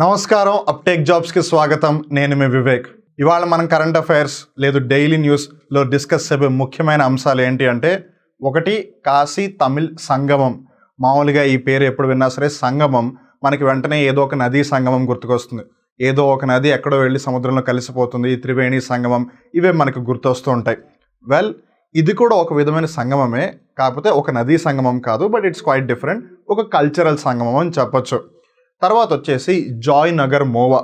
నమస్కారం, అప్టేక్ జాబ్స్కి స్వాగతం. నేను మీ వివేక్. ఇవాళ మనం కరెంట్ అఫైర్స్ లేదు డైలీ న్యూస్లో డిస్కస్ చేసే ముఖ్యమైన అంశాలు ఏంటి అంటే, ఒకటి కాశీ తమిళ్ సంగమం. మామూలుగా ఈ పేరు ఎప్పుడు విన్నా సరే సంగమం మనకి వెంటనే ఏదో ఒక నదీ సంగమం గుర్తుకొస్తుంది. ఏదో ఒక నది ఎక్కడో వెళ్ళి సముద్రంలో కలిసిపోతుంది, ఈ త్రివేణి సంగమం, ఇవే మనకు గుర్తొస్తూ ఉంటాయి. వెల్, ఇది కూడా ఒక విధమైన సంగమమే, కాకపోతే ఒక నదీ సంగమం కాదు, బట్ ఇట్స్ క్వైట్ డిఫరెంట్. ఒక కల్చరల్ సంగమం అని చెప్పొచ్చు. తర్వాత వచ్చేసి జాయ్ నగర్ మోవా.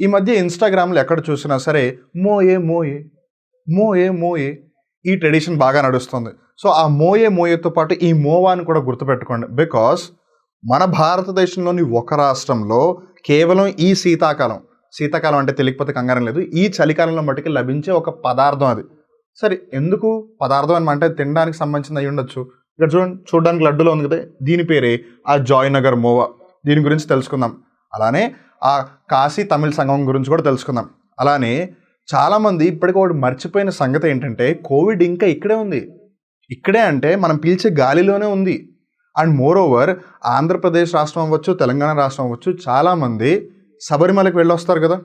ఈ మధ్య ఇన్స్టాగ్రామ్లో ఎక్కడ చూసినా సరే మోయే మోయే మోయే మోయే ఈ ట్రెడిషన్ బాగా నడుస్తుంది. సో ఆ మోయే మోయేతో పాటు ఈ మోవాని కూడా గుర్తుపెట్టుకోండి. బికాస్ మన భారతదేశంలోని ఒక రాష్ట్రంలో కేవలం ఈ శీతాకాలం అంటే తెలియకపోతే కంగారం లేదు, ఈ చలికాలంలో మటుకి లభించే ఒక పదార్థం అది. సరే, ఎందుకు పదార్థం అని అంటే తినడానికి సంబంధించింది అయి ఉండొచ్చు. ఇక్కడ చూడడానికి లడ్డులో ఉంది కదా, దీని పేరే ఆ జాయ్ నగర్ మోవా. దీని గురించి తెలుసుకుందాం. అలానే ఆ కాశీ తమిళ్ సంగమం గురించి కూడా తెలుసుకుందాం. అలానే చాలామంది ఇప్పటికీ ఒకటి మర్చిపోయిన సంగతి ఏంటంటే, కోవిడ్ ఇంకా ఇక్కడే ఉంది. ఇక్కడే అంటే మనం పీల్చే గాలిలోనే ఉంది. అండ్ మోర్ ఓవర్ ఆంధ్రప్రదేశ్ రాష్ట్రం అవ్వచ్చు, తెలంగాణ రాష్ట్రం అవ్వచ్చు, చాలామంది శబరిమలకి వెళ్ళొస్తారు కదా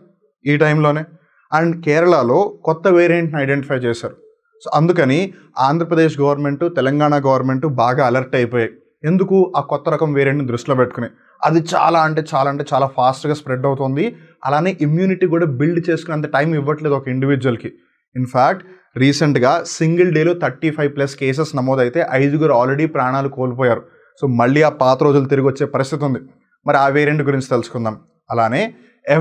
ఈ టైంలోనే. అండ్ కేరళలో కొత్త వేరియంట్ని ఐడెంటిఫై చేశారు. సో అందుకని ఆంధ్రప్రదేశ్ గవర్నమెంట్, తెలంగాణ గవర్నమెంట్ బాగా అలర్ట్ అయిపోయాయి. ఎందుకు? ఆ కొత్త రకం వేరియంట్ని దృష్టిలో పెట్టుకుని. అది చాలా ఫాస్ట్గా స్ప్రెడ్ అవుతుంది. అలానే ఇమ్యూనిటీ కూడా బిల్డ్ చేసుకునేంత టైం ఇవ్వట్లేదు ఒక ఇండివిజువల్కి. ఇన్ఫ్యాక్ట్ రీసెంట్గా సింగిల్ డేలో 35+ కేసెస్ నమోదైతే 5 ఆల్రెడీ ప్రాణాలు కోల్పోయారు. సో మళ్ళీ ఆ పాత రోజులు తిరిగి వచ్చే పరిస్థితి ఉంది. మరి ఆ వేరియంట్ గురించి తెలుసుకుందాం. అలానే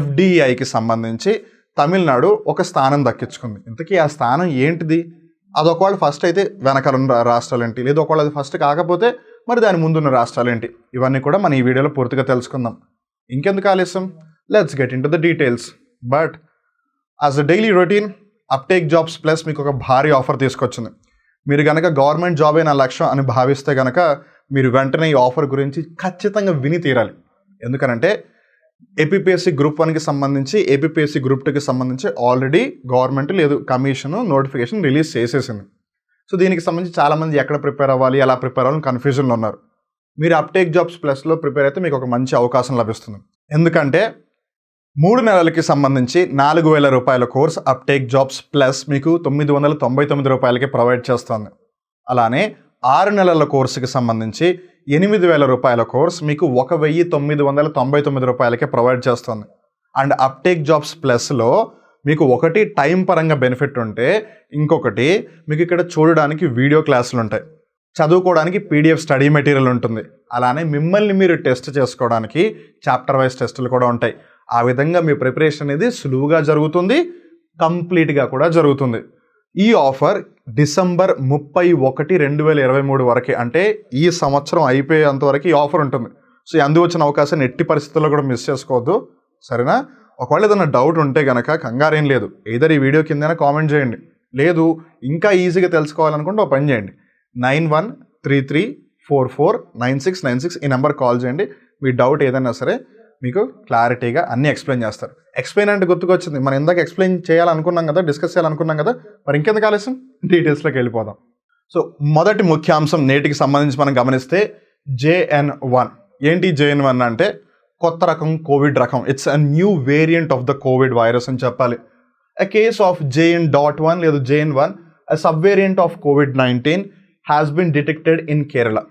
FDIకి సంబంధించి తమిళనాడు ఒక స్థానం దక్కించుకుంది. ఇంతకీ ఆ స్థానం ఏంటిది? అది ఒకవేళ ఫస్ట్ అయితే వెనకాలన్న రాష్ట్రాలు ఏంటి, లేదా ఒకవేళ అది ఫస్ట్ కాకపోతే మరి దాని ముందున్న రాష్ట్రాలు ఏంటి, ఇవన్నీ కూడా మనం ఈ వీడియోలో పూర్తిగా తెలుసుకుందాం. ఇంకెందుకు ఆలస్యం, let's get in to the details. But as a daily routine, uptake jobs plus మీకు ఒక భారీ ఆఫర్ తీసుకొచ్చింది. మీరు కనుక గవర్నమెంట్ జాబే నా లక్ష్యం అని భావిస్తే కనుక మీరు వెంటనే ఈ ఆఫర్ గురించి ఖచ్చితంగా విని తీరాలి. ఎందుకనంటే APPSC Group 1కి సంబంధించి, APPSC Group 2కి సంబంధించి ఆల్రెడీ గవర్నమెంట్ లేదు కమిషన్ నోటిఫికేషన్ రిలీజ్ చేసేసింది. సో దీనికి సంబంధించి చాలామంది ఎక్కడ ప్రిపేర్ అవ్వాలి, ఎలా ప్రిపేర్ అవ్వాలని కన్ఫ్యూజన్లో ఉన్నారు. మీరు అప్టేక్ జాబ్స్ ప్లస్లో ప్రిపేర్ అయితే మీకు ఒక మంచి అవకాశం లభిస్తుంది. ఎందుకంటే 3 నెలలకి సంబంధించి 4,000 రూపాయల కోర్స్ అప్టేక్ జాబ్స్ ప్లస్ మీకు 999 రూపాయలకి ప్రొవైడ్ చేస్తుంది. అలానే 6 నెలల కోర్సుకి సంబంధించి 8,000 రూపాయల కోర్స్ మీకు 1,999 రూపాయలకే ప్రొవైడ్ చేస్తుంది. అండ్ అప్టేక్ జాబ్స్ ప్లస్లో మీకు ఒకటి టైం పరంగా బెనిఫిట్ ఉంటే, ఇంకొకటి మీకు ఇక్కడ చూడడానికి వీడియో క్లాసులు ఉంటాయి, చదువుకోవడానికి PDF స్టడీ మెటీరియల్ ఉంటుంది. అలానే మిమ్మల్ని మీరు టెస్ట్ చేసుకోవడానికి చాప్టర్ వైజ్ టెస్టులు కూడా ఉంటాయి. ఆ విధంగా మీ ప్రిపరేషన్ అనేది సులువుగా జరుగుతుంది, కంప్లీట్గా కూడా జరుగుతుంది. ఈ ఆఫర్ డిసెంబర్ 31, 2023 వరకే, అంటే ఈ సంవత్సరం అయిపోయేంత వరకు ఈ ఆఫర్ ఉంటుంది. సో అందు వచ్చిన అవకాశాన్ని ఎట్టి పరిస్థితుల్లో కూడా మిస్ చేసుకోవద్దు, సరేనా? ఒకవేళ ఏదైనా డౌట్ ఉంటే కనుక కంగారేం లేదు, ఏదర్ ఈ వీడియో కిందైనా కామెంట్ చేయండి, లేదు ఇంకా ఈజీగా తెలుసుకోవాలనుకుంటే ఒక పని చేయండి, 9133449696 ఈ నెంబర్ కాల్ చేయండి. మీ డౌట్ ఏదైనా సరే మీకు క్లారిటీగా అన్నీ ఎక్స్ప్లెయిన్ చేస్తారు. ఎక్స్ప్లెయిన్ అంటే గుర్తుకొచ్చింది, మనం ఇందాక ఎక్స్ప్లెయిన్ చేయాలనుకున్నాం కదా, డిస్కస్ చేయాలనుకున్నాం కదా, మరి ఇంకెందుకు ఆలస్యం, డీటెయిల్స్లోకి వెళ్ళిపోదాం. సో మొదటి ముఖ్యాంశం నేటికి సంబంధించి మనం గమనిస్తే JN1. ఏంటి JN1 అంటే? కొత్త రకం కోవిడ్ రకం. It's a new variant of the Covid virus అని చెప్పాలి. A case of JN.1 లేదా JN1, a subvariant of COVID-19 has been detected in Kerala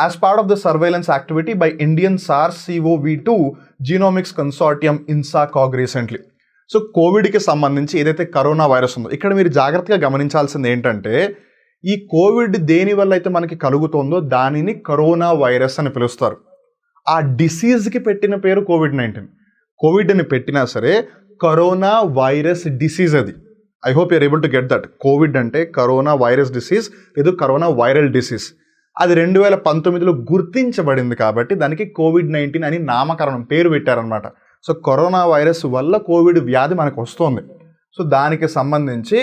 as part of the surveillance activity by Indian SARS-CoV-2 Genomics Consortium INSACOG recently. So కోవిడ్కి సంబంధించి ఏదైతే corona virus ఉందో, ఇక్కడ మీరు జాగ్రత్తగా గమనించాల్సింది ఏంటంటే, ఈ కోవిడ్ దేని వల్ల అయితే మనకి కలుగుతుందో దానిని కరోనా వైరస్ అని పిలుస్తారు. ఆ డిసీజ్కి పెట్టిన పేరు COVID-19. కోవిడ్ అని పెట్టినా సరే కరోనా వైరస్ డిసీజ్ అది. I hope you're able to get that. Covid అంటే కరోనా వైరస్ డిసీజ్, లేదు కరోనా వైరల్ డిసీజ్. అది 2019లో గుర్తించబడింది కాబట్టి దానికి COVID-19 అని నామకరణం పేరు పెట్టారనమాట. సో కరోనా వైరస్ వల్ల కోవిడ్ వ్యాధి మనకు వస్తుంది. సో దానికి సంబంధించి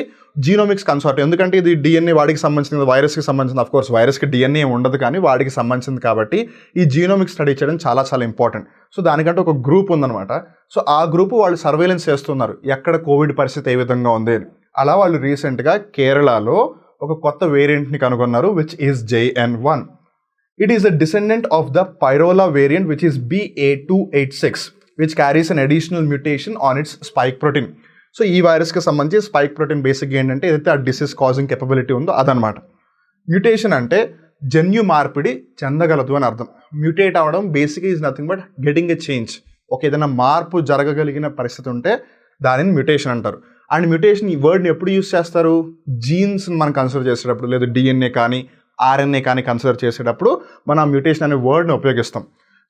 జీనోమిక్స్ కన్సార్టియం, ఎందుకంటే ఇది DNA వాడికి సంబంధించింది, వైరస్కి సంబంధించింది. అఫ్ కోర్స్ వైరస్కి DNA ఉండదు, కానీ వాడికి సంబంధించింది కాబట్టి ఈ జీనోమిక్స్ స్టడీ చేయడం చాలా ఇంపార్టెంట్. సో దానికంటే ఒక గ్రూప్ ఉందన్నమాట. సో ఆ గ్రూప్ వాళ్ళు సర్వేలెన్స్ చేస్తున్నారు, ఎక్కడ కోవిడ్ పరిస్థితి ఏ విధంగా ఉంది అని. అలా వాళ్ళు రీసెంట్గా కేరళలో ఒక కొత్త వేరియంట్ని కనుగొన్నారు, which is JN1. It is a descendant of the Pirola variant which is BA286. Which carries an additional mutation on its spike protein. So ఈ వైరస్కి సంబంధించి స్పైక్ ప్రోటీన్ బేసిక్గా ఏంటంటే ఏదైతే ఆ డిసీజ్ కాజింగ్ కెపబిలిటీ ఉందో అదనమాట. మ్యూటేషన్ అంటే జన్యు మార్పిడి చెందగలదు అని అర్థం. మ్యూటేట్ అవ్వడం బేసిక్గా is nothing but getting a change. ఒక ఏదైనా మార్పు జరగగలిగిన పరిస్థితి ఉంటే దానిని మ్యూటేషన్ అంటారు. అండ్ మ్యూటేషన్ ఈ వర్డ్ని ఎప్పుడు యూస్ చేస్తారు? జీన్స్ని మనం కన్సిడర్ చేసేటప్పుడు, లేదా డిఎన్ఏ కానీ ఆర్ఎన్ఏ కానీ కన్సిడర్ చేసేటప్పుడు మనం ఆ మ్యూటేషన్ అనే వర్డ్ని ఉపయోగిస్తాం.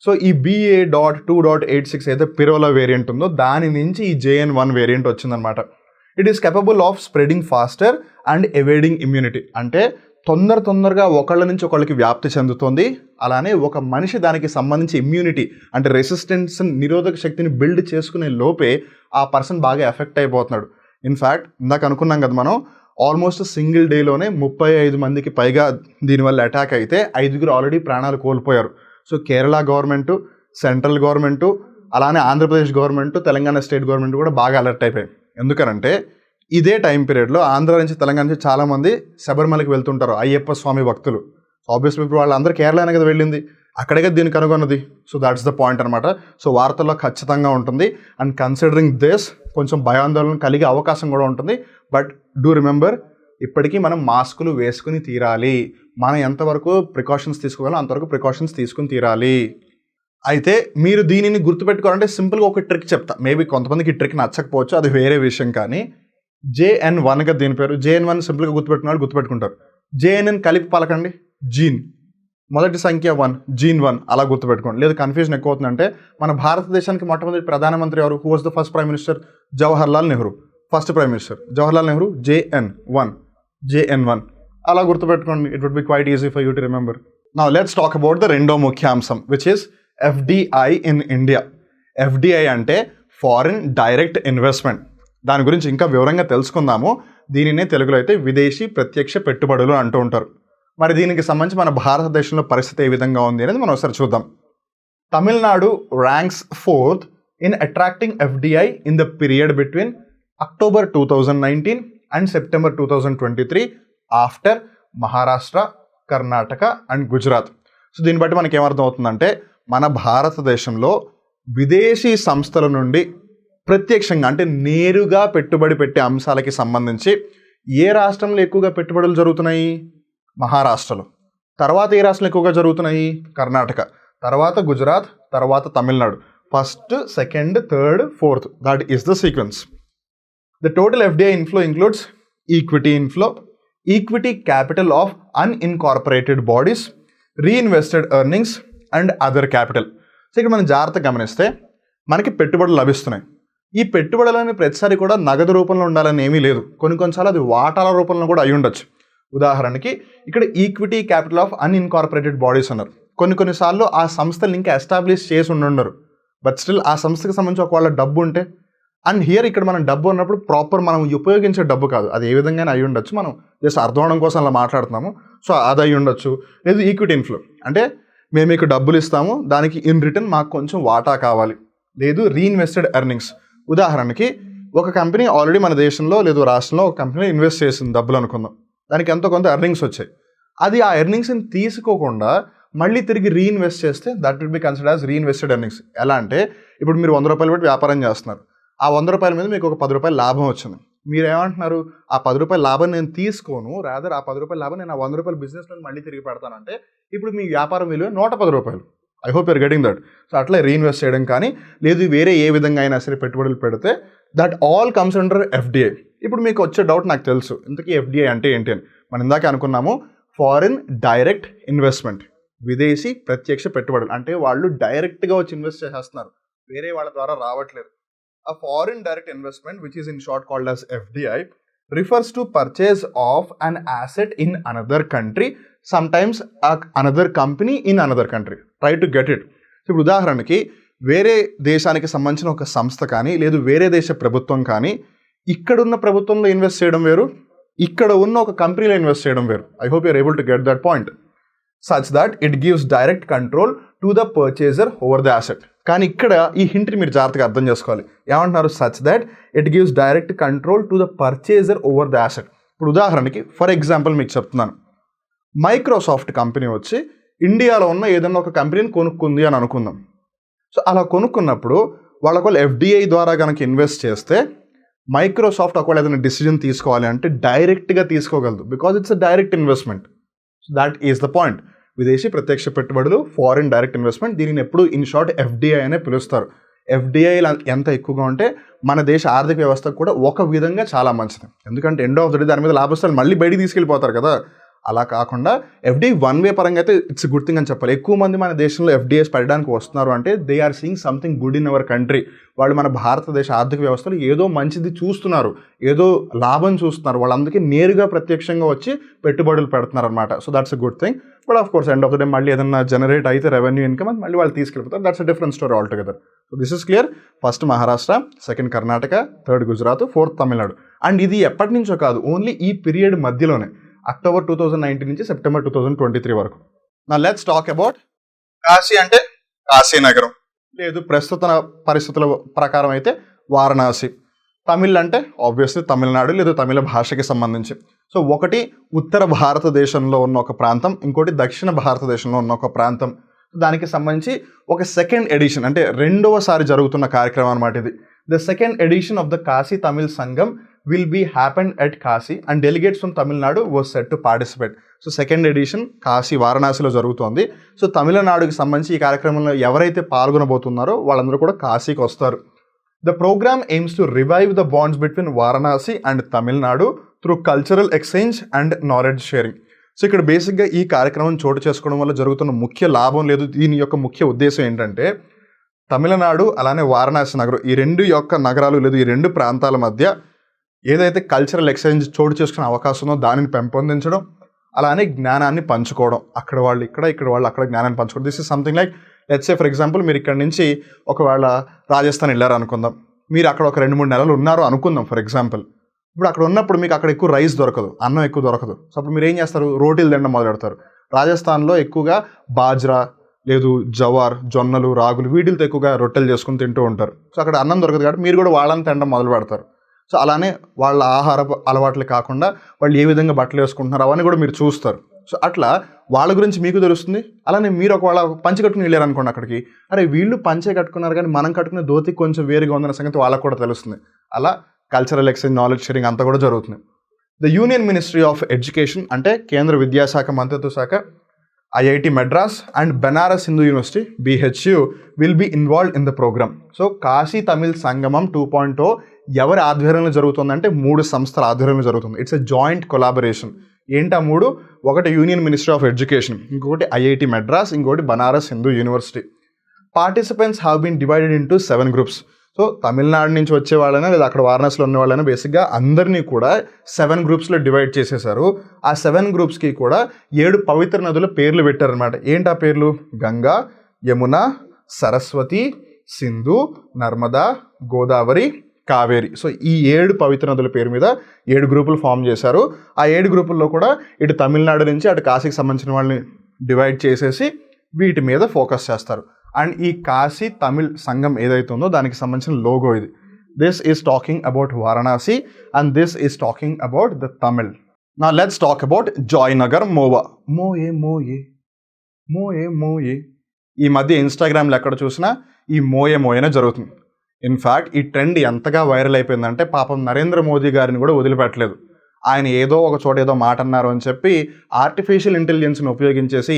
సో ఈ BA.2.86 అయితే పిరోలా వేరియంట్ ఉందో దాని నుంచి ఈ JN1 వేరియంట్ వచ్చిందనమాట. It is capable of spreading faster and evading immunity. అంటే తొందరగా ఒకళ్ళ నుంచి ఒకళ్ళకి వ్యాప్తి చెందుతుంది. అలానే ఒక మనిషి దానికి సంబంధించి ఇమ్యూనిటీ అంటే రెసిస్టెన్స్ నిరోధక శక్తిని బిల్డ్ చేసుకునే లోపే ఆ పర్సన్ బాగా ఎఫెక్ట్ అయిపోతున్నాడు. ఇన్ఫ్యాక్ట్ ఇందాక అనుకున్నాం కదా మనం, ఆల్మోస్ట్ సింగిల్ డేలోనే 35 మందికి పైగా దీనివల్ల అటాక్ అయితే 5 ఆల్రెడీ ప్రాణాలు కోల్పోయారు. So Kerala government, central government, అలానే Andhra Pradesh government, Telangana state government కూడా బాగా అలర్ట్ అయిపోయాయి. ఎందుకనంటే ఇదే టైం పీరియడ్లో ఆంధ్ర నుంచి తెలంగాణ నుంచి చాలామంది శబరిమలకి వెళ్తుంటారు, అయ్యప్ప స్వామి భక్తులు. ఆబ్వియస్లీ ఇప్పుడు వాళ్ళందరూ కేరళనే కదా వెళ్ళింది, అక్కడే దీన్ని కనుగొన్నది. సో దాట్స్ ద పాయింట్ అనమాట. సో వార్తల్లో ఖచ్చితంగా ఉంటుంది. అండ్ కన్సిడరింగ్ దిస్ కొంచెం భయాందోళన కలిగే అవకాశం కూడా ఉంటుంది. బట్ డూ రిమెంబర్, ఇప్పటికీ మనం మాస్కులు వేసుకుని తీరాలి. మనం ఎంతవరకు ప్రికాషన్స్ తీసుకోవాలో అంతవరకు ప్రికాషన్స్ తీసుకుని తీరాలి. అయితే మీరు దీనిని గుర్తుపెట్టుకోవాలంటే సింపుల్గా ఒక ట్రిక్ చెప్తా. మేబీ కొంతమందికి ఈ ట్రిక్ నచ్చకపోవచ్చు, అది వేరే విషయం. కానీ JN1గా దీని పేరు. JN1 సింపుల్గా గుర్తుపెట్టుకున్న వాళ్ళు గుర్తుపెట్టుకుంటారు. JNN కలిపి పలకండి, జీన్. మొదటి సంఖ్య 1, జీన్ 1 అలా గుర్తుపెట్టుకోండి. లేదు కన్ఫ్యూజన్ ఎక్కువ అవుతుందంటే మన భారతదేశానికి మొట్టమొదటి ప్రధానమంత్రి ఎవరు? Who was the first prime minister? Jawaharlal Nehru. First prime minister Jawaharlal Nehru. JN1 అలా గుర్తుపెట్టుకోండి. It would be quite easy for you to remember. Now let's talk about the రెండో ముఖ్యాంశం, which is FDI in India. FDI అంటే ఫారిన్ డైరెక్ట్ ఇన్వెస్ట్మెంట్. దాని గురించి ఇంకా వివరంగా తెలుసుకుందాము. దీనినే తెలుగులో అయితే విదేశీ ప్రత్యక్ష పెట్టుబడులు అంటూ ఉంటారు. మరి దీనికి సంబంధించి మన భారతదేశంలో పరిస్థితి ఏ విధంగా ఉంది అనేది మనం ఒకసారి చూద్దాం. Tamil Nadu ranks 4th in attracting FDI in the period between October 2019 and September 2023 after Maharashtra, Karnataka and Gujarat. So దీన్ని బట్టి మనకి ఏమర్థం అవుతుందంటే మన భారతదేశంలో విదేశీ సంస్థల నుండి ప్రత్యక్షంగా అంటే నేరుగా పెట్టుబడి పెట్టే అంశాలకి సంబంధించి ఏ రాష్ట్రంలో ఎక్కువగా పెట్టుబడులు జరుగుతున్నాయి? మహారాష్ట్రలో. తర్వాత ఏ రాష్ట్రంలో ఎక్కువగా జరుగుతున్నాయి? కర్ణాటక. తర్వాత గుజరాత్, తర్వాత Tamil Nadu. First, second, third, fourth. That is the sequence. The total FDI inflow includes equity inflow, equity capital of unincorporated bodies, reinvested earnings and other capital. So ఇక్కడ మనం జాగ్రత్తగా గమనిస్తే మనకి పెట్టుబడులు లభిస్తున్నాయి. ఈ పెట్టుబడులని ప్రతిసారి కూడా నగదు రూపంలో ఉండాలని ఏమీ లేదు. కొన్నిసార్లు అది వాటాల రూపంలో కూడా అయి ఉండొచ్చు. ఉదాహరణకి ఇక్కడ equity capital of unincorporated bodies అన్నారు. కొన్నిసార్లు ఆ సంస్థలు ఇంకా ఎస్టాబ్లిష్ చేసి ఉండరు, బట్ స్టిల్ ఆ సంస్థకి సంబంధించి ఒకవేళ డబ్బు ఉంటే, అండ్ హియర్ ఇక్కడ మనం డబ్బు ఉన్నప్పుడు ప్రాపర్ మనం ఉపయోగించే డబ్బు కాదు, అది ఏ విధంగా అయి ఉండొచ్చు. మనం జస్ట్ అర్థం అవడం కోసం అలా మాట్లాడుతున్నాము. సో అది అయి ఉండొచ్చు. లేదు ఈక్విటీ ఇన్ఫ్లో అంటే మేము మీకు డబ్బులు ఇస్తాము, దానికి ఇన్ రిటర్న్ మాకు కొంచెం వాటా కావాలి. లేదు రీఇన్వెస్టెడ్ ఎర్నింగ్స్. ఉదాహరణకి ఒక కంపెనీ ఆల్రెడీ మన దేశంలో లేదు రాష్ట్రంలో ఒక కంపెనీ ఇన్వెస్ట్ చేసింది డబ్బులు అనుకుందాం, దానికి ఎంతో కొంత ఎర్నింగ్స్ వచ్చాయి. అది ఆ ఎర్నింగ్స్ని తీసుకోకుండా మళ్ళీ తిరిగి రీఇన్వెస్ట్ చేస్తే that will be considered as reinvested earnings. ఎలా అంటే ఇప్పుడు మీరు 100 రూపాయలు పెట్టి వ్యాపారం చేస్తున్నారు, ఆ 100 రూపాయల మీద మీకు ఒక 10 రూపాయలు లాభం వచ్చింది. మీరు ఏమంటున్నారు? ఆ 10 రూపాయల లాభం నేను తీసుకోను, రాదర్ ఆ 10 రూపాయల లాభం నేను ఆ 100 రూపాయల బిజినెస్లో మళ్ళీ తిరిగి పెడతానంటే ఇప్పుడు మీ వ్యాపారం విలువ 110 రూపాయలు. I hope you're getting that. So అట్లా రీఇన్వెస్ట్ చేయడం కానీ లేదు వేరే ఏ విధంగా అయినా సరే పెట్టుబడులు పెడితే that all comes under FDI. ఇప్పుడు మీకు వచ్చే డౌట్ నాకు తెలుసు, ఇంతకీ FDI అంటే ఏంటి అని. మనం ఇందాక అనుకున్నాము ఫారిన్ డైరెక్ట్ ఇన్వెస్ట్మెంట్, విదేశీ ప్రత్యక్ష పెట్టుబడులు. అంటే వాళ్ళు డైరెక్ట్గా వచ్చి ఇన్వెస్ట్ చేసేస్తున్నారు, వేరే వాళ్ళ ద్వారా రావట్లేదు. A foreign direct investment, which is in short called as FDI, refers to purchase of an asset in another country, sometimes another company in another country. Try to get it. So ఇప్పుడు ఉదాహరణకి వేరే దేశానికి సంబంధించిన ఒక సంస్థ కానీ లేదు వేరే దేశ ప్రభుత్వం కానీ ఇక్కడున్న ప్రభుత్వంలో ఇన్వెస్ట్ చేయడం వేరు, ఇక్కడ ఉన్న ఒక కంపెనీలో ఇన్వెస్ట్ చేయడం వేరు. I hope you're able to get that point. such that it gives direct control to the purchaser over the asset. కానీ ఇక్కడ ఈ హింట్ని మీరు జాగ్రత్తగా అర్థం చేసుకోవాలి. ఏమంటున్నారు? Such that it gives direct control to the purchaser over the asset. ఇప్పుడు ఉదాహరణకి ఫర్ ఎగ్జాంపుల్ మీకు చెప్తున్నాను, మైక్రోసాఫ్ట్ కంపెనీ వచ్చి ఇండియాలో ఉన్న ఏదైనా ఒక కంపెనీని కొనుక్కుంది అని అనుకుందాం. సో అలా కొనుక్కున్నప్పుడు వాళ్ళ ఒకవేళ ఎఫ్డిఐ ద్వారా కనుక ఇన్వెస్ట్ చేస్తే మైక్రోసాఫ్ట్ ఒకవేళ ఏదైనా డిసిజన్ తీసుకోవాలి అంటే డైరెక్ట్గా తీసుకోగలదు, because it's a direct investment. So that is the point. విదేశీ ప్రత్యక్ష పెట్టుబడులు, ఫారిన్ డైరెక్ట్ ఇన్వెస్ట్మెంట్, దీనిని ఎప్పుడు ఇన్ షార్ట్ ఎఫ్డిఐ అనే పిలుస్తారు. ఎఫ్డిఐలు ఎంత ఎక్కువగా ఉంటే మన దేశ ఆర్థిక వ్యవస్థకు కూడా ఒక విధంగా చాలా మంచిది. ఎందుకంటే ఎండ్ ఆఫ్ ద డే దాని మీద లాభస్థాలు మళ్ళీ బయటికి తీసుకెళ్ళిపోతారు కదా. అలా కాకుండా ఎఫ్డిఐ వన్ వే పరంగా అయితే ఇట్స్ గుడ్ థింగ్ అని చెప్పాలి. ఎక్కువ మంది మన దేశంలో ఎఫ్డిఐస్ పెట్టడానికి వస్తున్నారు అంటే they are seeing something good in our country. వాళ్ళు మన భారతదేశ ఆర్థిక వ్యవస్థలో ఏదో మంచిది చూస్తున్నారు, ఏదో లాభం చూస్తున్నారు. వాళ్ళందరికీ నేరుగా ప్రత్యక్షంగా వచ్చి పెట్టుబడులు పెడుతున్నారు అనమాట. So that's a good thing. But of course end of the day మళ్ళీ ఏదైనా జనరేట్ అయితే రెవెన్యూ ఇన్కమ్ అది మళ్ళీ వాళ్ళు తీసుకెళ్ళిపోతారు. That's a different story all together. So this is clear. First Maharashtra, second Karnataka, third Gujarat, fourth Tamil Nadu. And ఇది ఎప్పటి నుంచో కాదు, ఓన్లీ ఈ పీరియడ్ మధ్యలోనే, అక్టోబర్ 2019 నుంచి సెప్టెంబర్ 2023 వరకు. నా లెట్స్ టాక్ అబౌట్ కాశీ. అంటే కాశీనగరం, లేదు ప్రస్తుత పరిస్థితుల ప్రకారం అయితే వారణాసి. తమిళ్ అంటే ఆబ్వియస్లీ తమిళనాడు లేదా తమిళ భాషకి సంబంధించి. సో ఒకటి ఉత్తర భారతదేశంలో ఉన్న ఒక ప్రాంతం, ఇంకోటి దక్షిణ భారతదేశంలో ఉన్న ఒక ప్రాంతం. దానికి సంబంధించి ఒక సెకండ్ ఎడిషన్ అంటే రెండవసారి జరుగుతున్న కార్యక్రమం అనమాట ఇది. The second edition of the Kashi Tamil Sangam will be happened at Kashi and delegates from Tamil Nadu was set to participate. So second edition Kashi వారణాసిలో జరుగుతోంది. సో తమిళనాడుకి సంబంధించి ఈ కార్యక్రమంలో ఎవరైతే పాల్గొనబోతున్నారో వాళ్ళందరూ కూడా కాశీకి వస్తారు. The program aims to revive the bonds between Varanasi and Tamil Nadu through cultural exchange and knowledge sharing. So ఇక్కడ బేసిక్గా ఈ కార్యక్రమం చోటు చేసుకోవడం వల్ల జరుగుతున్న ముఖ్య లాభం లేదు, దీని యొక్క ముఖ్య ఉద్దేశం ఏంటంటే తమిళనాడు అలానే వారణాసి నగరం, ఈ రెండు యొక్క నగరాలు లేదు ఈ రెండు ప్రాంతాల మధ్య ఏదైతే కల్చరల్ ఎక్స్చేంజ్ చోటు చేసుకునే అవకాశం ఉందో దానిని పెంపొందించడం, అలానే జ్ఞానాన్ని పంచుకోవడం. అక్కడ వాళ్ళు ఇక్కడ వాళ్ళు అక్కడ జ్ఞానాన్ని పంచుకోవడం. This is something like let's say for example మీరు ఇక్కడ నుంచి ఒకవేళ రాజస్థాన్ వెళ్ళారు అనుకుందాం, మీరు అక్కడ ఒక 2-3 నెలలు ఉన్నారు అనుకుందాం ఫర్ ఎగ్జాంపుల్. ఇప్పుడు అక్కడ ఉన్నప్పుడు మీకు అక్కడ ఎక్కువ రైస్ దొరకదు, అన్నం ఎక్కువ దొరకదు. సో అప్పుడు మీరు ఏం చేస్తారు, రోటీలు తినడం మొదలు పెడతారు. రాజస్థాన్లో ఎక్కువగా బాజ్రా లేదు జవార్, జొన్నలు, రాగులు వీటితో ఎక్కువగా రొట్టెలు చేసుకుని తింటూ ఉంటారు. సో అక్కడ అన్నం దొరకదు కాబట్టి మీరు కూడా వాళ్ళని తినడం మొదలు పెడతారు. సో అలానే వాళ్ళ ఆహార అలవాట్లు కాకుండా వాళ్ళు ఏ విధంగా బట్టలు వేసుకుంటున్నారు అవన్నీ కూడా మీరు చూస్తారు. సో అట్లా వాళ్ళ గురించి మీకు తెలుస్తుంది. అలానే మీరు ఒకవేళ పంచె కట్టుకుని వెళ్ళారు అనుకోండి అక్కడికి, అరే వీళ్ళు పంచె కట్టుకున్నారు కానీ మనం కట్టుకునే ధోతి కొంచెం వేరుగా ఉందన్న సంగతి వాళ్ళకు కూడా తెలుస్తుంది. అలా కల్చరల్ ఎక్స్చేంజ్, నాలెడ్జ్ షేరింగ్ అంతా కూడా జరుగుతుంది. The Union Ministry of Education అంటే కేంద్ర విద్యాశాఖ మంత్రిత్వ శాఖ, IIT Madras and Benaras Hindu University BHU will be involved in the program. So Kashi Tamil Sangamam 2.0 ఎవరి ఆధ్వర్యంలో జరుగుతుందంటే 3 సంస్థల ఆధ్వర్యంలో జరుగుతుంది. It's a joint collaboration. ఏంటా 3? ఒకటి యూనియన్ మినిస్ట్రీ ఆఫ్ ఎడ్యుకేషన్, ఇంకొకటి ఐఐటి మెడ్రాస్, ఇంకొకటి Banaras Hindu University. Participants have been divided into 7 groups. So Tamil Nadu నుంచి వచ్చే వాళ్ళైనా లేదా అక్కడ వారణాసిలో ఉన్న వాళ్ళైనా బేసిక్గా అందరినీ కూడా 7 గ్రూప్స్లో డివైడ్ చేసేసారు. ఆ 7 గ్రూప్స్కి కూడా 7 పవిత్ర నదుల పేర్లు పెట్టారనమాట. ఏంటి ఆ పేర్లు? గంగా, యమున, సరస్వతి, సింధు, నర్మదా, గోదావరి, కావేరి. సో ఈ 7 పవిత్ర నదుల పేరు మీద 7 గ్రూపులు ఫామ్ చేశారు. ఆ 7 గ్రూపుల్లో కూడా ఇటు తమిళనాడు నుంచి అటు కాశీకి సంబంధించిన వాళ్ళని డివైడ్ చేసేసి వీటి మీద ఫోకస్ చేస్తారు. అండ్ ఈ కాశీ తమిళ్ సంఘం ఏదైతే ఉందో దానికి సంబంధించిన లోగో ఇది. This is talking about Varanasi and this is talking about the Tamil. నా లెట్స్ టాక్ అబౌట్ జాయ్నగర్ మోవా. మోయే మోయే మోయే మోయే. ఈ మధ్య ఇన్స్టాగ్రామ్లో ఎక్కడ చూసినా ఈ మోయే మోయేనే జరుగుతుంది. ఇన్ఫ్యాక్ట్ ఈ ట్రెండ్ ఎంతగా వైరల్ అయిపోయిందంటే పాపం నరేంద్ర మోదీ గారిని కూడా వదిలిపెట్టలేదు. ఆయన ఏదో ఒక చోట ఏదో మాట అన్నారు అని చెప్పి ఆర్టిఫిషియల్ ఇంటెలిజెన్స్ని ఉపయోగించేసి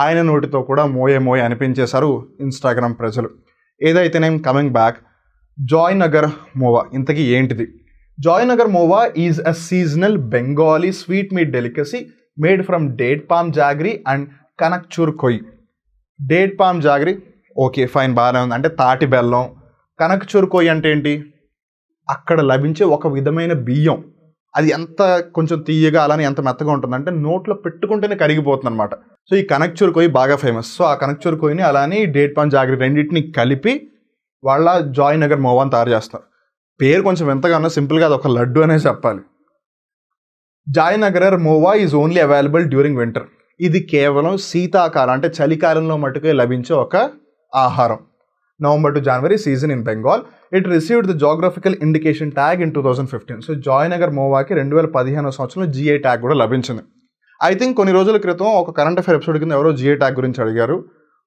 ఆయన నోటితో కూడా మోయే మోయే అనిపించేశారు ఇన్స్టాగ్రామ్ ప్రజలు. ఏదైతేనేం కమింగ్ బ్యాక్, జాయ్నగర్ మోవా ఇంతకీ ఏంటిది? Joynagar Moa is a seasonal Bengali sweet meat delicacy made from date palm jaggery and Kanakchur khoi. Date palm jaggery okay fine బాగానే ఉంది, అంటే తాటి బెల్లం. కనక్చూర్ కొయ్ అంటే ఏంటి? అక్కడ లభించే ఒక విధమైన బియ్యం, అది ఎంత కొంచెం తీయగా అలానే ఎంత మెత్తగా ఉంటుందంటే నోట్లో పెట్టుకుంటేనే కరిగిపోతుంది అనమాట. సో ఈ కనక్చూర్ కొయ్ బాగా ఫేమస్. సో ఆ కనక్చూర్ కొయ్ని అలానే డేట్ పామ్ జాగరీ రెండింటిని కలిపి వాళ్ళ జాయ్నగర్ మోవాని తయారు చేస్తారు. పేరు కొంచెం ఎంతగా ఉన్నా సింపుల్గా అది ఒక లడ్డు అనే చెప్పాలి. Joynagar Moa is only available during winter. ఇది కేవలం శీతాకాలం అంటే చలికాలంలో మటుకే లభించే ఒక ఆహారం. November to January season in Bengal. It received the geographical indication tag in 2015. So జాయ్నగర్ మోవాకి 2015 సంవత్సరంలో GI ట్యాగ్ కూడా లభించింది. ఐ థింక్ కొన్ని రోజుల క్రితం ఒక కరెంట్ అఫైర్ ఎపిసోడ్ కింద ఎవరో GI ట్యాగ్ గురించి అడిగారు.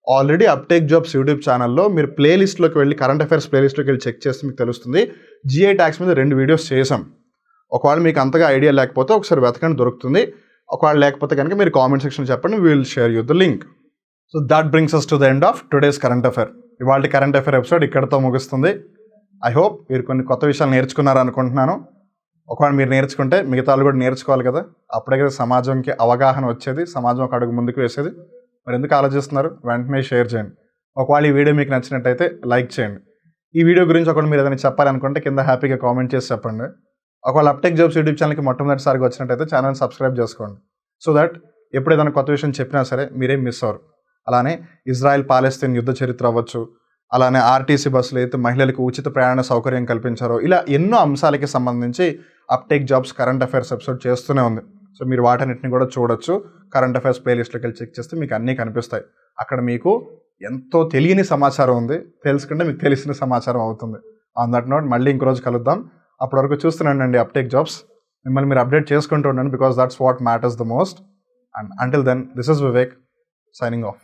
ఆల్రెడీ అప్టేక్ జాబ్స్ యూట్యూబ్ ఛానల్లో మీరు ప్లేలిస్ట్లోకి వెళ్ళి కరెంట్ అఫైర్స్ ప్లేలిస్ట్లోకి వెళ్ళి చెక్ చేస్తే మీకు తెలుస్తుంది. జిఐ ట్యాక్స్ మీద 2 వీడియోస్ చేసాం. ఒకవేళ మీకు అంతగా ఐడియా లేకపోతే ఒకసారి వెతకండి, దొరుకుతుంది. ఒకవేళ లేకపోతే కనుక మీరు కామెంట్ సెక్షన్ చెప్పండి, we will share you the link. So that brings us to the end of today's current affair. ఇవాళ కరెంట్ అఫైర్ ఎపిసోడ్ ఇక్కడితో ముగుస్తుంది. ఐ హోప్ మీరు కొన్ని కొత్త విషయాలు నేర్చుకున్నారు అనుకుంటున్నాను. ఒకవేళ మీరు నేర్చుకుంటే మిగతా వాళ్ళు కూడా నేర్చుకోవాలి కదా, అప్పుడే కదా సమాజంకి అవగాహన వచ్చేది, సమాజం ఒక అడుగు ముందుకు వేసేది. మరి ఎందుకు ఆలోచిస్తున్నారు? వెంటనే షేర్ చేయండి. ఒకవేళ ఈ వీడియో మీకు నచ్చినట్టయితే లైక్ చేయండి. ఈ వీడియో గురించి ఒకవేళ మీరు ఏదైనా చెప్పాలనుకుంటే కింద హ్యాపీగా కామెంట్ చేసి చెప్పండి. ఒకవేళ అప్టేక్ జాబ్స్ యూట్యూబ్ ఛానల్కి మొట్టమొదటిసారిగా వచ్చినట్టయితే ఛానల్ సబ్స్క్రైబ్ చేసుకోండి. సో దట్ ఎప్పుడు ఏదైనా కొత్త విషయం చెప్పినా సరే మీరేం మిస్ అవ్వరు. అలానే ఇజ్రాయెల్ పాలస్తీన్ యుద్ధ చరిత్ర అవ్వచ్చు, అలానే ఆర్టీసీ బస్సులు అయితే మహిళలకు ఉచిత ప్రయాణ సౌకర్యం కల్పించారో, ఇలా ఎన్నో అంశాలకి సంబంధించి uptake jobs current affairs episode చేస్తూనే ఉంది. సో మీరు వాటన్నిటిని కూడా చూడొచ్చు. కరెంట్ అఫైర్స్ ప్లేలిస్ట్లోకి వెళ్ళి చెక్ చేస్తే మీకు అన్నీ కనిపిస్తాయి. అక్కడ మీకు ఎంతో తెలియని సమాచారం ఉంది, తెలుసుకుంటే మీకు తెలిసిన సమాచారం అవుతుంది. ఆన్ దట్ నోట్ మళ్ళీ ఇంకో రోజు కలుద్దాం. అప్పటి వరకు చూస్తున్నానండి అప్టేక్ జాబ్స్. మిమ్మల్ని మీరు అప్డేట్ చేసుకుంటూ ఉండండి, because that's what matters the most. And until then, this is Vivek signing off.